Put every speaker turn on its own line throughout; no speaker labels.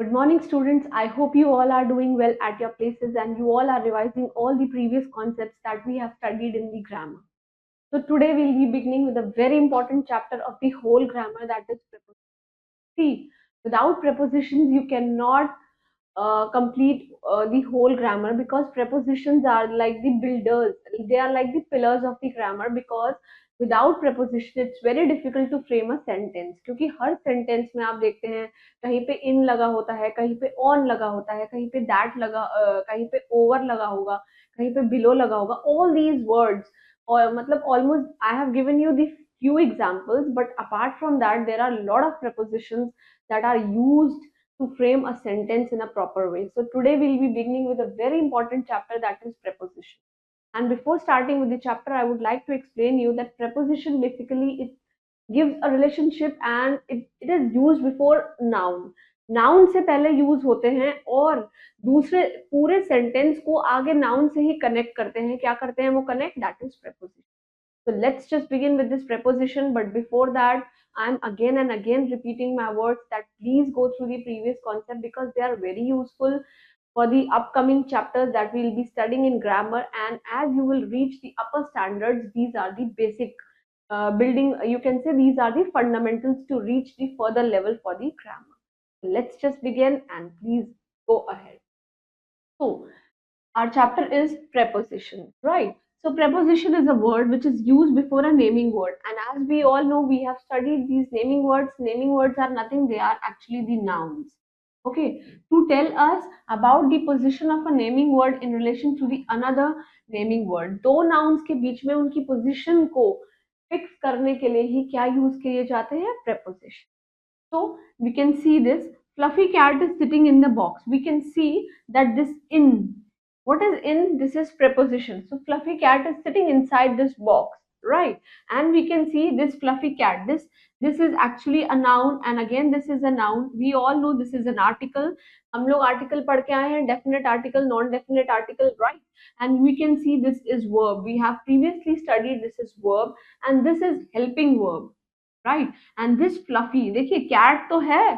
Good morning, students. I hope you all are doing well at your places and you all are revising all the previous concepts that we have studied in the grammar. So, today we'll be beginning with a very important chapter of the whole grammar, that is prepositions. See, without prepositions, you cannot complete the whole grammar, because prepositions are like the builders, they are like the pillars of the grammar. Because without preposition it's very difficult to frame a sentence, क्योंकि हर sentence में आप देखते हैं कहीं पे इन लगा होता है, कहीं पे ऑन लगा होता है, कहीं पे दैट लगा, कहीं पे ओवर लगा होगा, कहीं पे बिलो लगा होगा, ऑल दीज वर्ड्स, और मतलब almost I have given you the few examples, but apart from that there are a lot of prepositions that are used to frame a sentence in a proper way. So today we'll be beginning with a very important chapter, that is preposition. And before starting with the chapter, I would like to explain you that preposition basically it gives a relationship, and it is used before noun. Noun से पहले use होते हैं और दूसरे पूरे sentence को आगे noun से ही कनेक्ट करते हैं. क्या करते हैं वो connect? That is preposition. So let's just begin with this preposition. But before that, I'm again and again repeating my words that please go through the previous concept, because they are very useful for the upcoming chapters that we'll be studying in grammar. And as you will reach the upper standards, these are the basic building, you can say these are the fundamentals to reach the further level for the grammar. Let's just begin and please go ahead. So, our chapter is preposition, right? So preposition is a word which is used before a naming word, and as we all know, we have studied these naming words. Naming words are nothing, they are actually the nouns. Okay, to tell us about the position of a naming word in relation to the another naming word, दो nouns के बीच में उनकी position को fix करने के लिए ही क्या use किए जाते हैं? Preposition. So we can see this fluffy cat is sitting in the box. We can see that this in, what is in? This is preposition. So fluffy cat is sitting inside this box, right? And we can see this fluffy cat. This is actually a noun, and again this is a noun. We all know this is an article. हम लोग article पढ़ के आए हैं, definite article, non-definite article, right? And we can see this is verb. We have previously studied this is verb, and this is helping verb, right. And this fluffy, देखिए cat तो है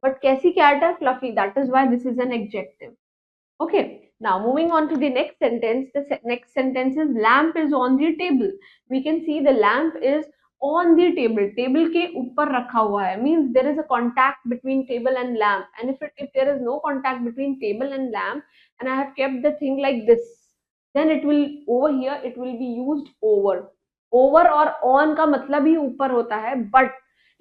but कैसी cat है? Fluffy. That is why this is an adjective. Okay, now moving on to the next sentence. The next sentence is lamp is on the table. We can see the lamp is on the table. Table के ऊपर रखा हुआ है, means there is a contact between table and lamp. And if there is no contact between table and lamp, and I have kept the thing like this, then it will, over here it will be used over. Over और on का मतलब ही ऊपर होता है, but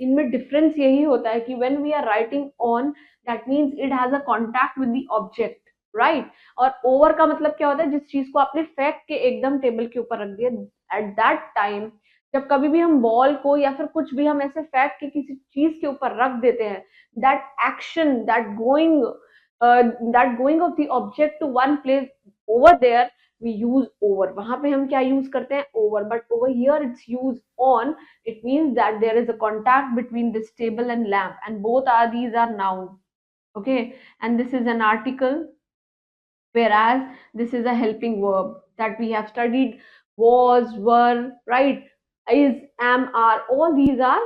इनमें difference यही होता है कि when we are writing on, that means it has a contact with the object, right. और ओवर का मतलब क्या होता है? जिस चीज को आपने फेंक के एकदम टेबल के ऊपर रख दिया, एट दैट टाइम, जब कभी भी हम बॉल को या फिर कुछ भी हम ऐसे फेंक के किसी चीज के ऊपर रख देते हैं, that action, that going off the object to one place over there, we use over. वहां पे हम क्या यूज करते हैं? Over. But over here it's use on. It means that there is a contact between this table and lamp, and both are these are noun. Okay, and this is an article, whereas this is a helping verb that we have studied: was, were, right, is, am, are, all these are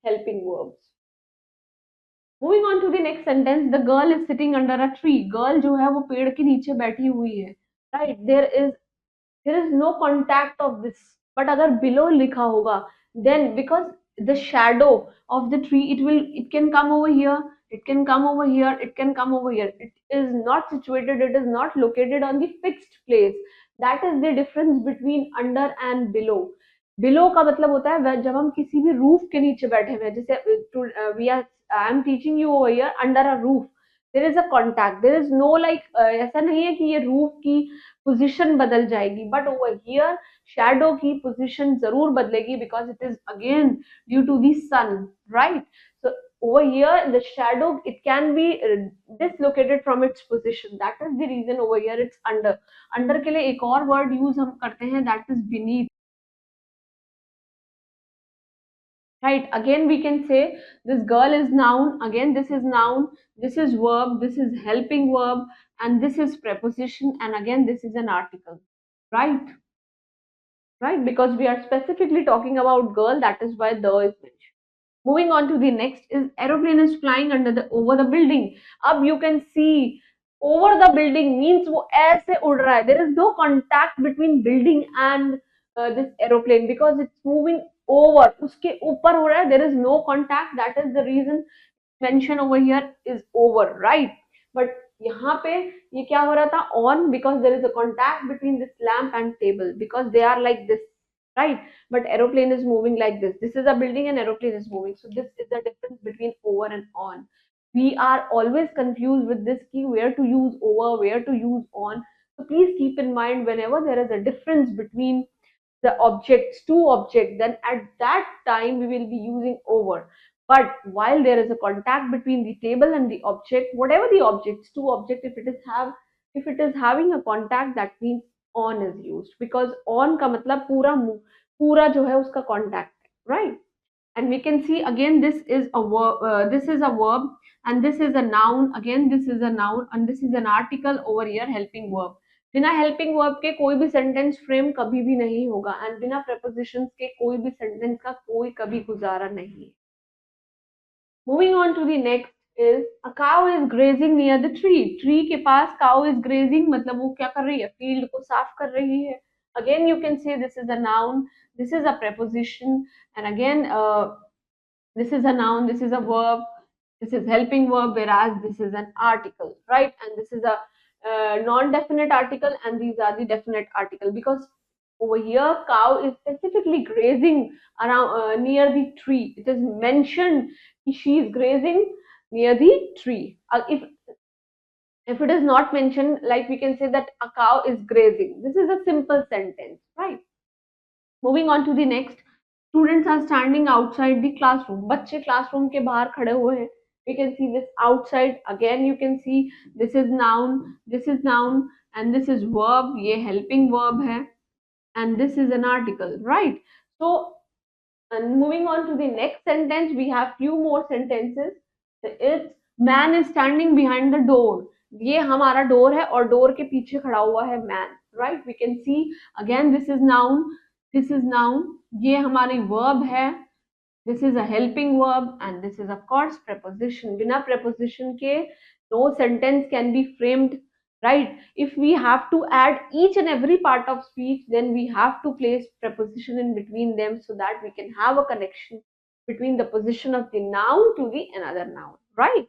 helping verbs. Moving on to the next sentence, the girl is sitting under a tree. Girl जो है वो पेड़ के नीचे बैठी हुई है, right. There is no contact of this. But अगर below लिखा होगा, then because the shadow of the tree, it can come over here, it can come over here, it can come over here. It is not situated, it is not located on the fixed place. That is the difference between under and below. Below का मतलब होता है जब हम किसी भी roof के नीचे बैठे हुए हैं, जैसे we are, I am teaching you over here under a roof. There is a contact, there is no like, ऐसा नहीं है कि ये रूफ की पोजीशन बदल जाएगी, बट ओवर हियर शैडो की पोजीशन जरूर बदलेगी, because it is again due to the sun, right. So over here the shadow, it can be dislocated from its position. That is the reason over here it's under. Under के लिए एक और word use हम करते हैं, that is beneath, right. Again we can say this girl is noun, again this is noun, this is verb, this is helping verb, and this is preposition, and again this is an article, right. Right, because we are specifically talking about girl, that is why the is mentioned. Moving on to the next is aeroplane is flying over the building. अब you can see over the building means वो ऐसे उड़ रहा है. There is no contact between building and this aeroplane because it's moving over. उसके ऊपर हो रहा है. There is no contact. That is the reason mention over here is over, right? But यहाँ पे ये क्या हो रहा था? On, because there is a contact between this lamp and table because they are like this, right? But aeroplane is moving like this. This is a building and aeroplane is moving. So this is the difference between over and on. We are always confused with this key, where to use over, where to use on. So please keep in mind whenever there is a difference between the objects, two objects, then at that time we will be using over. But while there is a contact between the table and the object, whatever the objects, two objects, if it is having a contact, that means on is used, because on का मतलब पूरा जो है उसका contact है, right? And we can see again this is a verb, and this is a noun. Again this is a noun and this is an article over here, helping verb. बिना helping verb के कोई भी sentence frame कभी भी नहीं होगा, and बिना prepositions के कोई भी सेंटेंस का कोई कभी गुजारा नहीं है. Moving on to the next is a cow is grazing near the tree. Tree के पास cow is grazing मतलब वो क्या कर रही है? फील्ड को साफ कर रही है. Again you can say this is a noun, this is a preposition, and again this is a noun, this is a verb, this is helping verb, whereas this is an article, right? And this is a non-definite article, and these are the definite article, because over here cow is specifically grazing around near the tree. It is mentioned she is grazing near the tree. If it is not mentioned, like we can say that a cow is grazing. This is a simple sentence, right? Moving on to the next, students are standing outside the classroom. बच्चे classroom के बाहर खड़े हुए हैं. We can see this outside. Again you can see this is noun, and this is verb. ये helping verb है, and this is an article, right? So, and moving on to the next sentence, we have few more sentences. It's man is standing behind the door. ये हमारा door है और door के पीछे खड़ा हुआ है man, right? We can see again this is noun, this is noun. ये हमारी वर्ब है. This is a helping verb, and this is of course preposition. बिना preposition के no sentence can be framed, right? If we have to add each and every part of speech, then we have to place preposition in between them so that we can have a connection between the position of the noun to the another noun, right?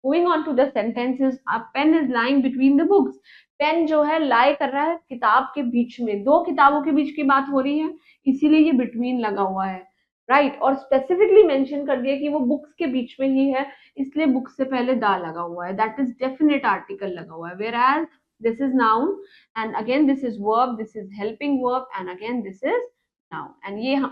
Moving on to the sentences, a pen is lying between the books. Pen जो है लाई कर रहा है किताब के बीच में. दो किताबों के बीच की बात हो रही है, इसीलिए ये बिटवीन लगा हुआ है, राइट? और स्पेसिफिकली मेंशन कर दिया कि वो बुक्स के बीच में ही है, इसलिए बुक्स से पहले दा लगा हुआ है. दैट इज डेफिनेट आर्टिकल लगा हुआ है. Whereas this is noun, and again this is verb, this is helping verb, and again this is noun, and ये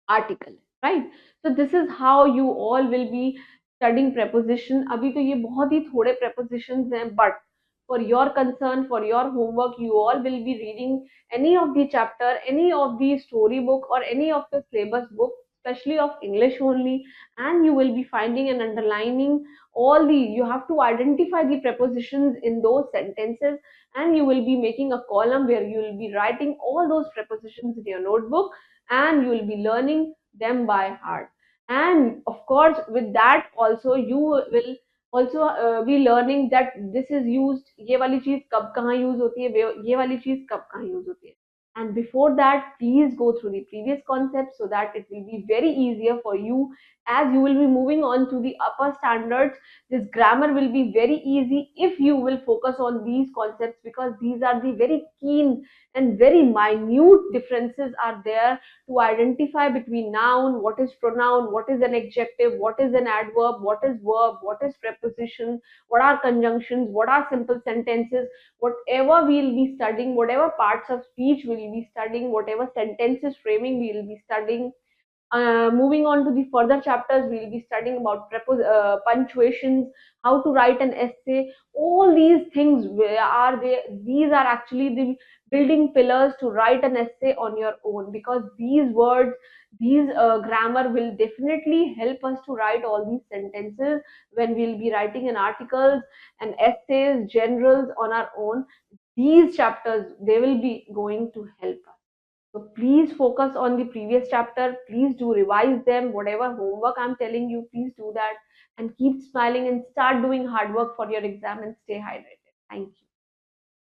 article, right? So this is how you all will be studying preposition. अभी तो ये बहुत ही थोड़े prepositions हैं, but for your concern, for your homework, you all will be reading any of the chapter, any of the story book, or any of the syllabus book, especially of English only, and you will be finding and underlining all the, you have to identify the prepositions in those sentences, and you will be making a column where you will be writing all those prepositions in your notebook, and you will be learning them by heart. And of course with that also you will also be learning that this is used, ये वाली चीज कब कहाँ use होती है, ये वाली चीज कब कहाँ यूज होती है. And before that, please go through the previous concepts so that it will be very easier for you. As you will be moving on to the upper standards, this grammar will be very easy if you will focus on these concepts, because these are the very keen and very minute differences are there to identify between noun, what is pronoun, what is an adjective, what is an adverb, what is verb, what is preposition, what are conjunctions, what are simple sentences. Whatever we will be studying, whatever parts of speech we will be studying, whatever sentences framing we will be studying. Moving on to the further chapters, we will be studying about punctuations, how to write an essay. All these things are there. These are actually the building pillars to write an essay on your own, because these words, these grammar will definitely help us to write all these sentences when we'll be writing an articles and essays, generals on our own. These chapters, they will be going to help us. So please focus on the previous chapter. Please do revise them. Whatever homework I'm telling you, please do that and keep smiling and start doing hard work for your exam and stay hydrated. Thank you.